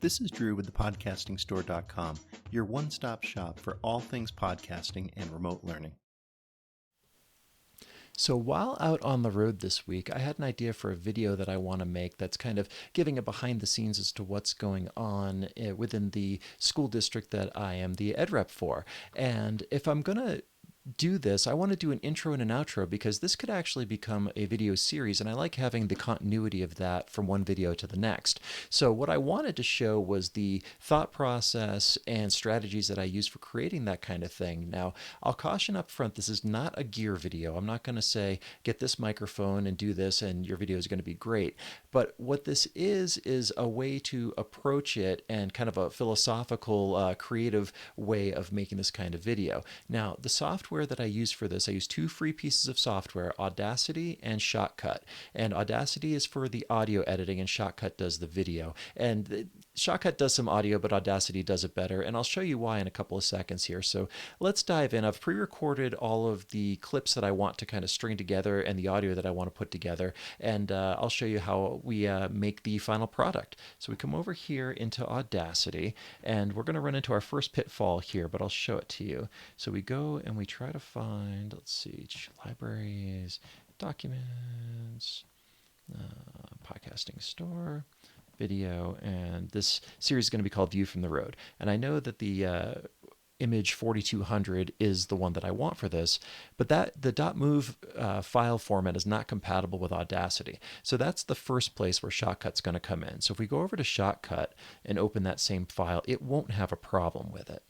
This is Drew with thepodcastingstore.com, your one-stop shop for all things podcasting and remote learning. So while out on the road this week, I had an idea for a video that I want to make that's kind of giving a behind the scenes as to what's going on within the school district that I am the ed rep for. And if I'm going to do this, I want to do an intro and an outro because this could actually become a video series, and I like having the continuity of that from one video to the next. So what I wanted to show was the thought process and strategies that I use for creating that kind of thing. Now, I'll caution up front, this is not a gear video. I'm not going to say, get this microphone and do this and your video is going to be great. But what this is a way to approach it and kind of a philosophical, creative way of making this kind of video. Now, the software that I use for this, I use two free pieces of software, Audacity and Shotcut. And Audacity is for the audio editing and Shotcut does the video. And Shotcut does some audio, but Audacity does it better. And I'll show you why in a couple of seconds here. So let's dive in. I've pre-recorded all of the clips that I want to kind of string together and the audio that I want to put together. And I'll show you how we make the final product. So we come over here into Audacity, and we're going to run into our first pitfall here, but I'll show it to you. So we go and we try to find, let's see, libraries, documents, podcasting store, video, and this series is going to be called View from the Road. And I know that the image 4200 is the one that I want for this, but that the .mov file format is not compatible with Audacity. So that's the first place where Shotcut's going to come in. So if we go over to Shotcut and open that same file, it won't have a problem with it.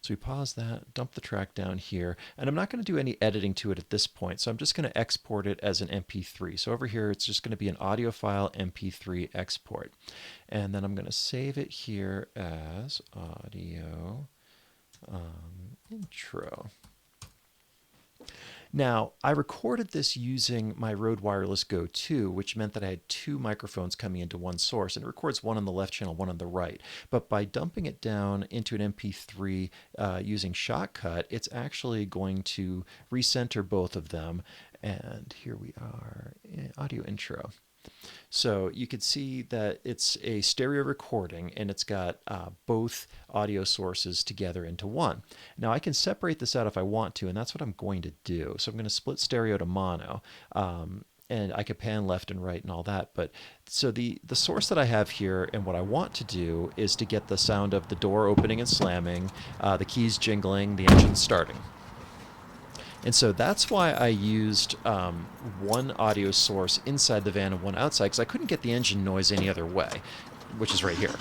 So we pause that, dump the track down here, and I'm not going to do any editing to it at this point, so I'm just going to export it as an MP3. So over here, it's just going to be an audio file MP3 export. And then I'm going to save it here as audio intro. Now, I recorded this using my Rode Wireless Go 2, which meant that I had two microphones coming into one source, and it records one on the left channel, one on the right. But by dumping it down into an MP3 using Shotcut, it's actually going to recenter both of them. And here we are, audio intro. So you can see that it's a stereo recording and it's got both audio sources together into one. Now I can separate this out if I want to, and that's what I'm going to do. So I'm going to split stereo to mono. And I can pan left and right and all that. But so the source that I have here and what I want to do is to get the sound of the door opening and slamming, the keys jingling, the engine starting. And so that's why I used one audio source inside the van and one outside, because I couldn't get the engine noise any other way, which is right here.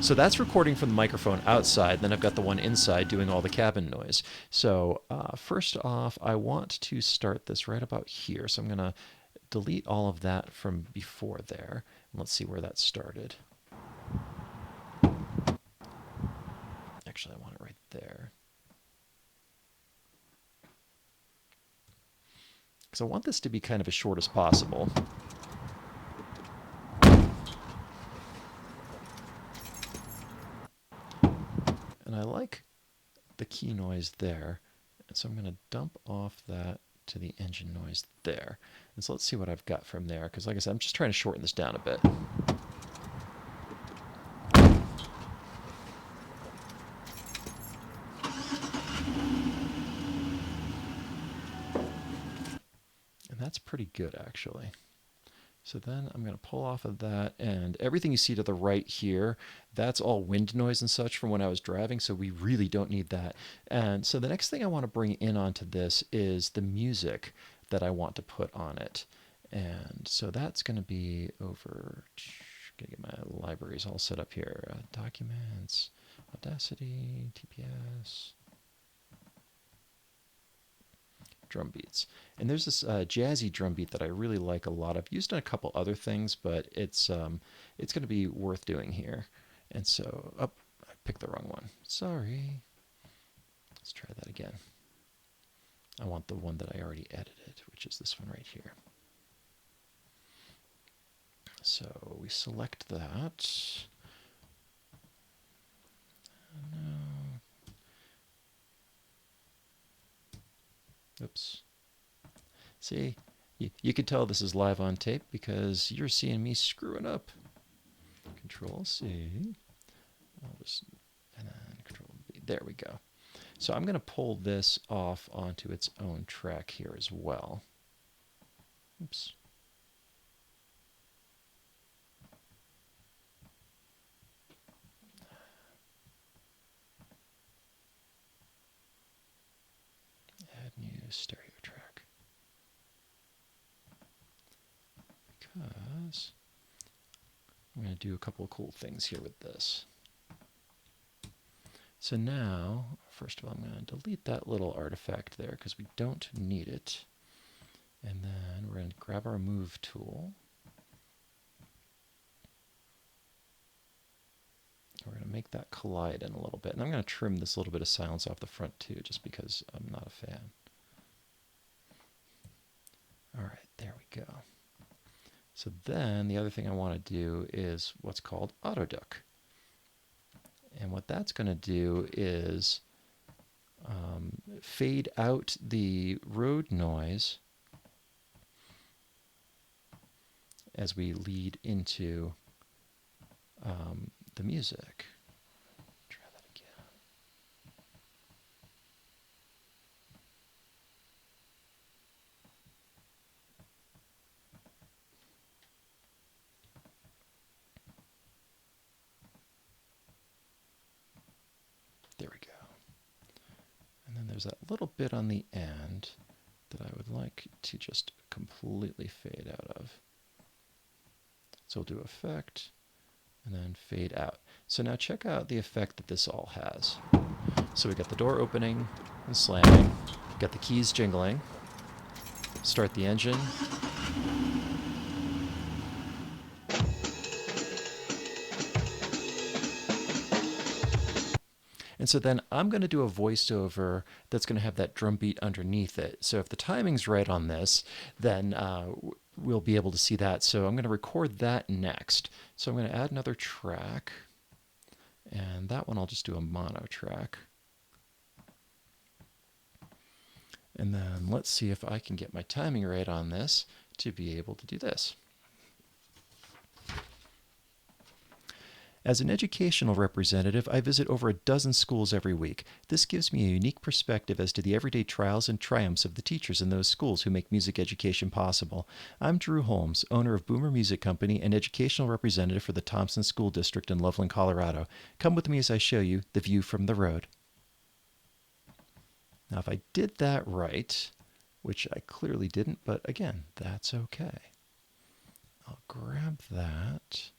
So that's recording from the microphone outside, then I've got the one inside doing all the cabin noise. So first off, I want to start this right about here. So I'm going to delete all of that from before there. And let's see where that started. Actually, I want it right there. Because I want this to be kind of as short as possible. And I like the key noise there. And so I'm going to dump off that to the engine noise there. And so let's see what I've got from there. Because like I said, I'm just trying to shorten this down a bit. That's pretty good, actually. So then I'm going to pull off of that, and everything you see to the right here, that's all wind noise and such from when I was driving, so we really don't need that. And so the next thing I want to bring in onto this is the music that I want to put on it. And so that's going to be over, going to get my libraries all set up here. Documents, Audacity, TPS. Drum beats. And there's this jazzy drum beat that I really like a lot. I've used on a couple other things, but it's going to be worth doing here. And so, I picked the wrong one. Sorry. Let's try that again. I want the one that I already edited, which is this one right here. So we select that. No. Oops. See, you can tell this is live on tape because you're seeing me screwing up. Control C. I'll just, and then Control V. There we go. So I'm going to pull this off onto its own track here as well. Oops. Add new stereo track. Because I'm going to do a couple of cool things here with this. So now, first of all, I'm going to delete that little artifact there because we don't need it. And then we're going to grab our move tool. We're going to make that collide in a little bit. And I'm going to trim this little bit of silence off the front too, just because I'm not a fan. All right, there we go. So then the other thing I want to do is what's called Autoduck. And what that's going to do is fade out the road noise as we lead into the music. Try that again. There we go. And then there's that little bit on the end that I would like to just completely fade out of. So we'll do effect and then fade out. So now check out the effect that this all has. So we got the door opening and slamming, got the keys jingling, start the engine. And so then I'm going to do a voiceover that's going to have that drum beat underneath it. So if the timing's right on this, then we'll be able to see that. So I'm going to record that next. So I'm going to add another track. And that one I'll just do a mono track. And then let's see if I can get my timing right on this to be able to do this. As an educational representative, I visit over a dozen schools every week. This gives me a unique perspective as to the everyday trials and triumphs of the teachers in those schools who make music education possible. I'm Drew Holmes, owner of Boomer Music Company and educational representative for the Thompson School District in Loveland, Colorado. Come with me as I show you the view from the road. Now, if I did that right, which I clearly didn't, but again, that's okay. I'll grab that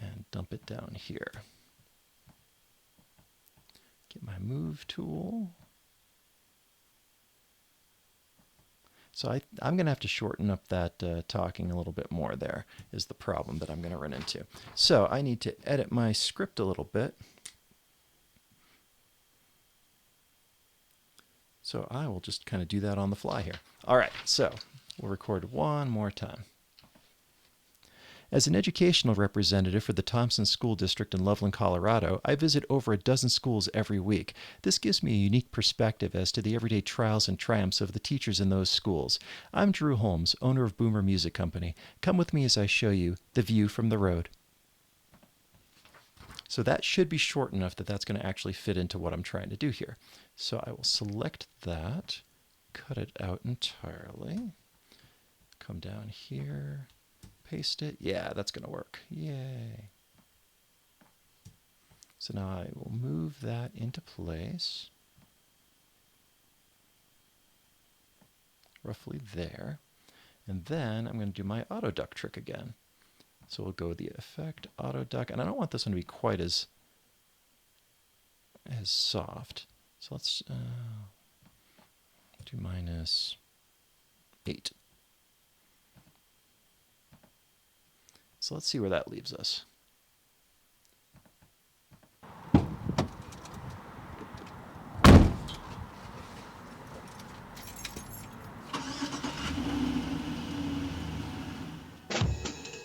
and dump it down here. Get my move tool. So I'm going to have to shorten up that talking a little bit more there is the problem that I'm going to run into. So I need to edit my script a little bit. So I will just kind of do that on the fly here. All right, so we'll record one more time. As an educational representative for the Thompson School District in Loveland, Colorado, I visit over a dozen schools every week. This gives me a unique perspective as to the everyday trials and triumphs of the teachers in those schools. I'm Drew Holmes, owner of Boomer Music Company. Come with me as I show you the view from the road. So that should be short enough that that's going to actually fit into what I'm trying to do here. So I will select that, cut it out entirely, come down here, paste it. Yeah, that's going to work. Yay. So now I will move that into place. Roughly there. And then I'm going to do my Autoduck trick again. So we'll go with the effect, Autoduck. And I don't want this one to be quite as soft. So let's do -8. So let's see where that leaves us.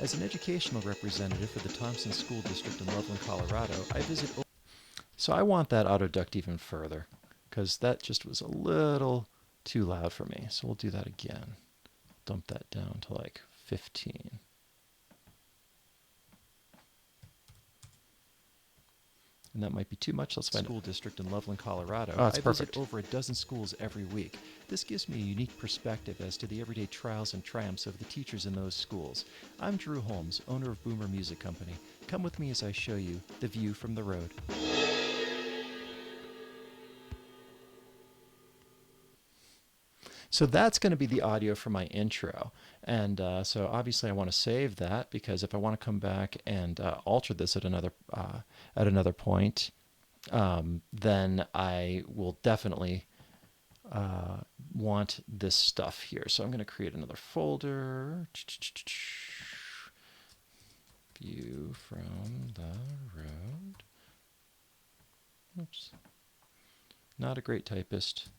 As an educational representative for the Thompson School District in Loveland, Colorado, I visit... So I want that Autoducked even further, because that just was a little too loud for me. So we'll do that again. Dump that down to like 15. And that might be too much. Let's find School district in Loveland, Colorado. Oh, it's I perfect. visit over a dozen schools every week. This gives me a unique perspective as to the everyday trials and triumphs of the teachers in those schools. I'm Drew Holmes, owner of Boomer Music Company. Come with me as I show you the view from the road. So that's going to be the audio for my intro. And so obviously I want to save that, because if I want to come back and alter this at another point, then I will definitely want this stuff here. So I'm going to create another folder. View from the road. Oops. Not a great typist.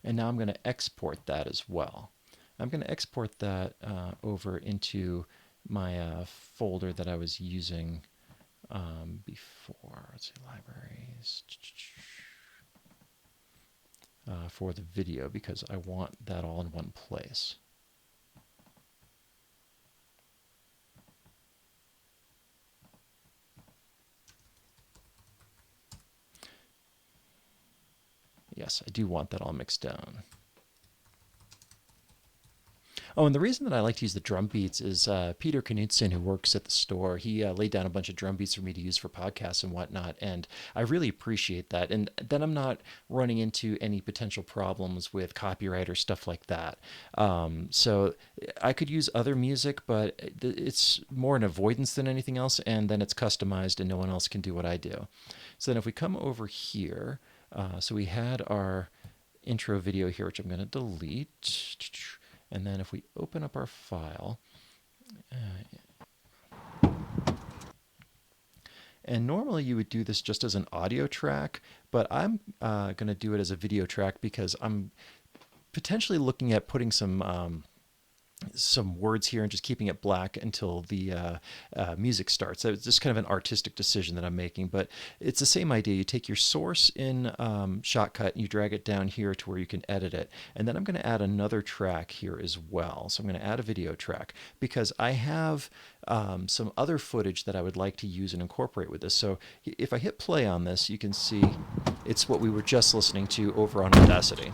And now I'm going to export that as well. I'm going to export that over into my folder that I was using before. Let's see, libraries. For the video, because I want that all in one place. Yes, I do want that all mixed down. Oh, and the reason that I like to use the drum beats is Peter Knudsen, who works at the store, he laid down a bunch of drum beats for me to use for podcasts and whatnot, and I really appreciate that. And then I'm not running into any potential problems with copyright or stuff like that. So I could use other music, but it's more an avoidance than anything else, and then it's customized and no one else can do what I do. So then if we come over here, so we had our intro video here, which I'm going to delete. And then if we open up our file, and normally you would do this just as an audio track, but I'm going to do it as a video track because I'm potentially looking at putting some words here and just keeping it black until the music starts. So it's just kind of an artistic decision that I'm making, but it's the same idea. You take your source in Shotcut and you drag it down here to where you can edit it. And then I'm going to add another track here as well. So I'm going to add a video track because I have some other footage that I would like to use and incorporate with this. So if I hit play on this, you can see it's what we were just listening to over on Audacity.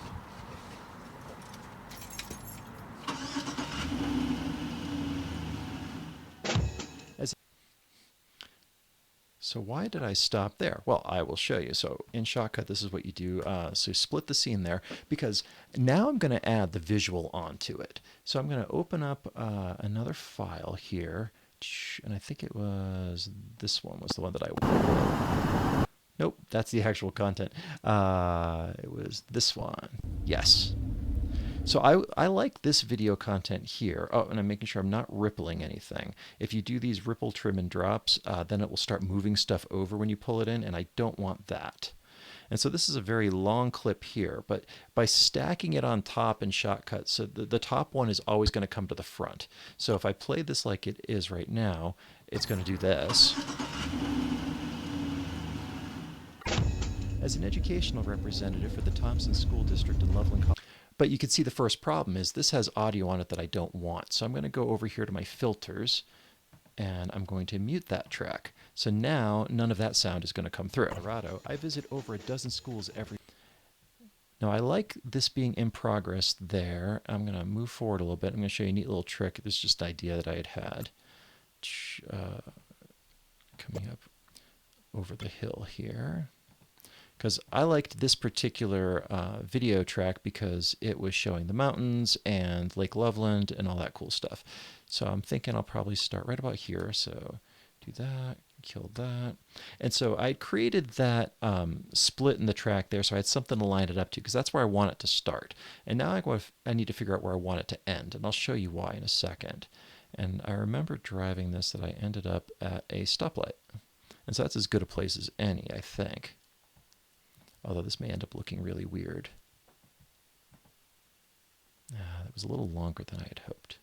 So why did I stop there? Well, I will show you. So in Shotcut, this is what you do. So split the scene there, because now I'm going to add the visual onto it. So I'm going to open up another file here, and I think it was this one was the one that I... Nope, that's the actual content. It was this one. Yes. So I like this video content here. Oh, and I'm making sure I'm not rippling anything. If you do these ripple, trim, and drops, then it will start moving stuff over when you pull it in, and I don't want that. And so this is a very long clip here, but by stacking it on top in Shotcut, so the top one is always going to come to the front. So if I play this like it is right now, it's going to do this. As an educational representative for the Thompson School District in Loveland, Colorado. But you can see the first problem is this has audio on it that I don't want. So I'm going to go over here to my filters, and I'm going to mute that track. So now none of that sound is going to come through. Colorado, I visit over a dozen schools every... Now I like this being in progress there. I'm going to move forward a little bit. I'm going to show you a neat little trick. This is just an idea that I had. Coming up over the hill here. Because I liked this particular video track because it was showing the mountains and Lake Loveland and all that cool stuff. So I'm thinking I'll probably start right about here. So do that, kill that. And so I created that split in the track there, so I had something to line it up to, because that's where I want it to start. And now I need to figure out where I want it to end, and I'll show you why in a second. And I remember driving this that I ended up at a stoplight. And so that's as good a place as any, I think. Although this may end up looking really weird. That was a little longer than I had hoped.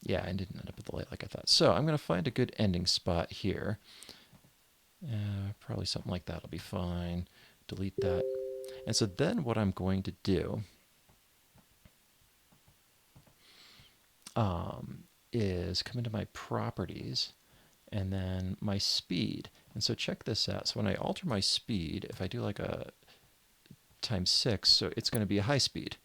Yeah, I didn't end up at the light like I thought. So I'm going to find a good ending spot here. Probably something like that will be fine. Delete that. And so then what I'm going to do is come into my properties and then my speed. And so check this out. So when I alter my speed, if I do like a times 6, so it's going to be a high speed.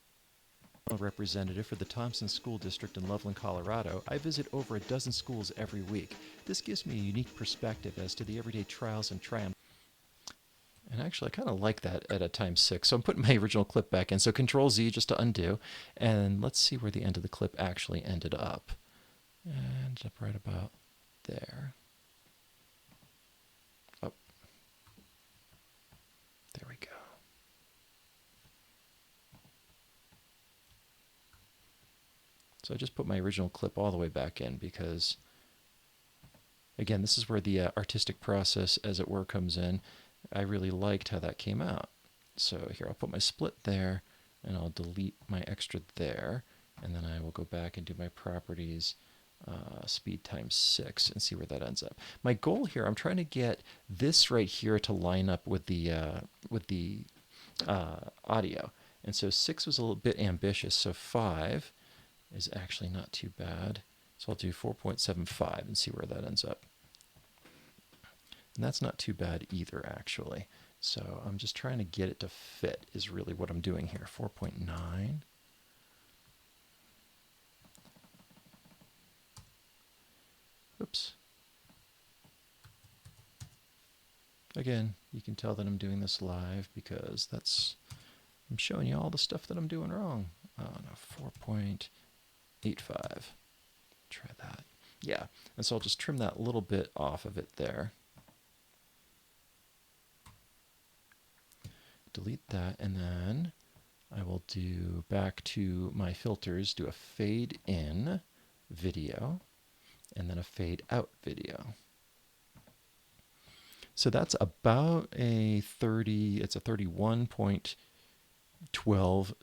A representative for the Thompson School District in Loveland, Colorado, I visit over a dozen schools every week. This gives me a unique perspective as to the everyday trials and triumphs. And actually, I kind of like that at a times 6. So I'm putting my original clip back in. So Control Z just to undo. And let's see where the end of the clip actually ended up. Ended up right about there. Oh. There we go. So I just put my original clip all the way back in because, again, this is where the artistic process, as it were, comes in. I really liked how that came out. So here, I'll put my split there, and I'll delete my extra there, and then I will go back and do my properties, speed times 6, and see where that ends up. My goal here, I'm trying to get this right here to line up with the audio. And so 6 was a little bit ambitious, so 5 is actually not too bad. So I'll do 4.75 and see where that ends up. And that's not too bad either, actually. So I'm just trying to get it to fit is really what I'm doing here. 4.9. Oops. Again, you can tell that I'm doing this live because I'm showing you all the stuff that I'm doing wrong. Oh no, 4.85. Try that. Yeah, and so I'll just trim that little bit off of it there. Delete that, and then I will do back to my filters, do a fade in video, and then a fade out video. So that's about a 31.12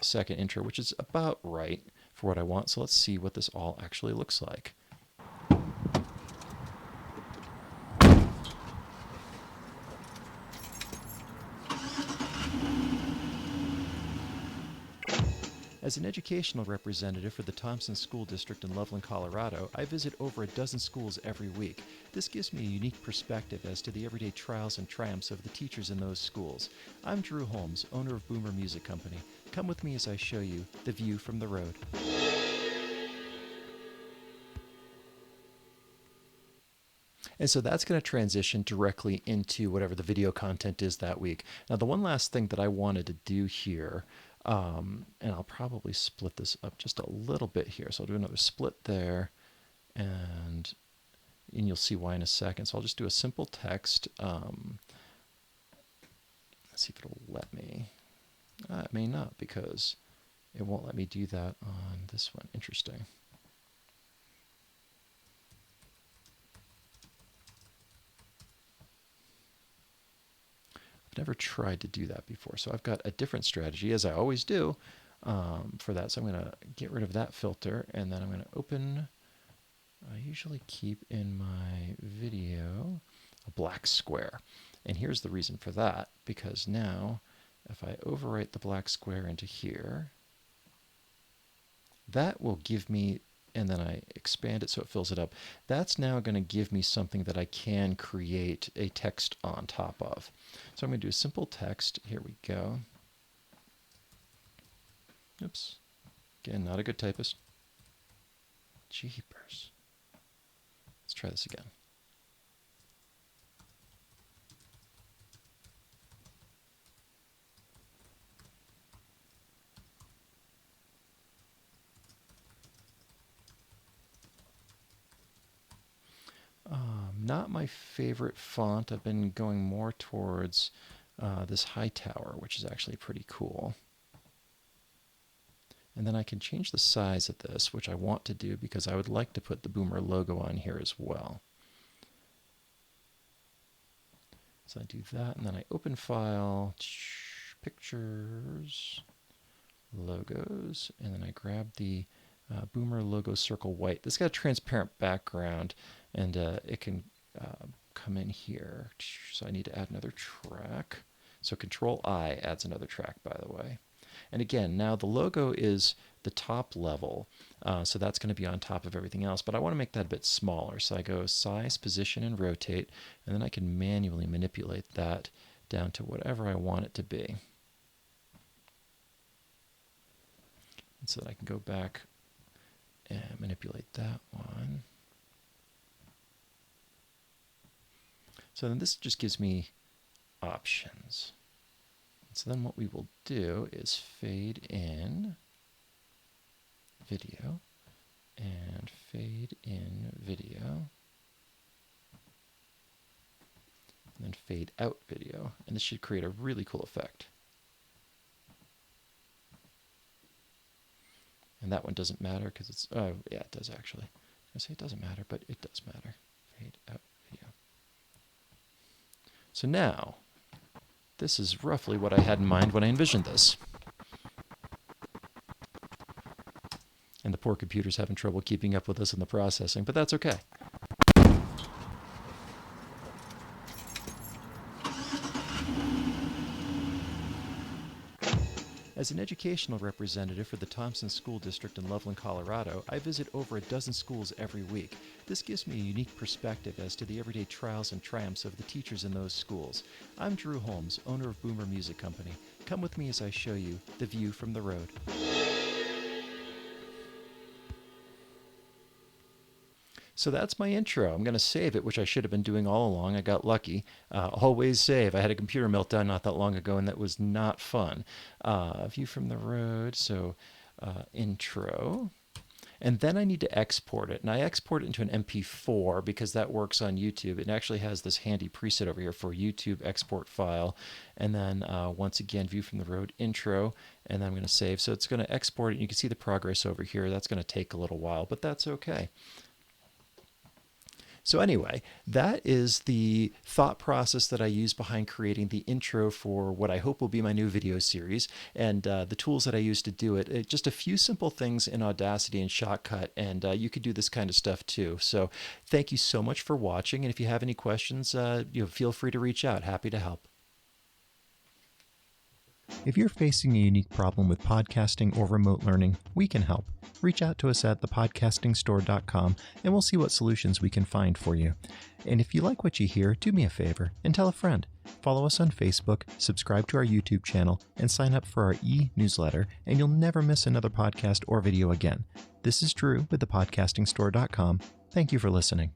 second intro, which is about right for what I want. So let's see what this all actually looks like. As an educational representative for the Thompson School District in Loveland, Colorado, I visit over a dozen schools every week. This gives me a unique perspective as to the everyday trials and triumphs of the teachers in those schools. I'm Drew Holmes, owner of Boomer Music Company. Come with me as I show you the view from the road. And so that's going to transition directly into whatever the video content is that week. Now, the one last thing that I wanted to do here, and I'll probably split this up just a little bit here. So I'll do another split there, and you'll see why in a second. So I'll just do a simple text. Let's see if it'll let me. It may not, because it won't let me do that on this one. Interesting. Never tried to do that before, so I've got a different strategy, as I always do, for that. So I'm going to get rid of that filter, and then I'm going to open. I usually keep in my video a black square, and here's the reason for that, because now if I overwrite the black square into here, that will give me, and then I expand it so it fills it up, that's now going to give me something that I can create a text on top of. So I'm going to do a simple text. Here we go. Oops. Again, not a good typist. Jeepers. Let's try this again. Not my favorite font. I've been going more towards this Hightower, which is actually pretty cool. And then I can change the size of this, which I want to do because I would like to put the Boomer logo on here as well. So I do that, and then I open file, pictures, logos, and then I grab the Boomer logo circle white. This got a transparent background, and it can come in here. So I need to add another track. So Control I adds another track, by the way. And again, now the logo is the top level, so that's going to be on top of everything else, but I want to make that a bit smaller. So I go size, position, and rotate, and then I can manually manipulate that down to whatever I want it to be. And so that I can go back and manipulate that one. So then this just gives me options. So then what we will do is fade in video and fade in video and then fade out video, and this should create a really cool effect. And that one doesn't matter because it's, oh yeah, it does actually. I was going to say it doesn't matter, but it does matter. Fade out video. So now, this is roughly what I had in mind when I envisioned this. And the poor computer's having trouble keeping up with us in the processing, but that's okay. As an educational representative for the Thompson School District in Loveland, Colorado, I visit over a dozen schools every week. This gives me a unique perspective as to the everyday trials and triumphs of the teachers in those schools. I'm Drew Holmes, owner of Boomer Music Company. Come with me as I show you the view from the road. So that's my intro. I'm going to save it, which I should have been doing all along. I got lucky. Always save. I had a computer meltdown not that long ago, and that was not fun. View from the road, so intro. And then I need to export it. And I export it into an MP4 because that works on YouTube. It actually has this handy preset over here for YouTube export file. And then once again, view from the road, intro, and then I'm going to save. So it's going to export it. You can see the progress over here. That's going to take a little while, but that's okay. So anyway, that is the thought process that I use behind creating the intro for what I hope will be my new video series, and the tools that I use to do it. Just a few simple things in Audacity and Shotcut, and you could do this kind of stuff too. So thank you so much for watching, and if you have any questions, feel free to reach out. Happy to help. If you're facing a unique problem with podcasting or remote learning, we can help. Reach out to us at thepodcastingstore.com and we'll see what solutions we can find for you. And if you like what you hear, do me a favor and tell a friend. Follow us on Facebook, subscribe to our YouTube channel, and sign up for our e-newsletter, and you'll never miss another podcast or video again. This is Drew with thepodcastingstore.com. Thank you for listening.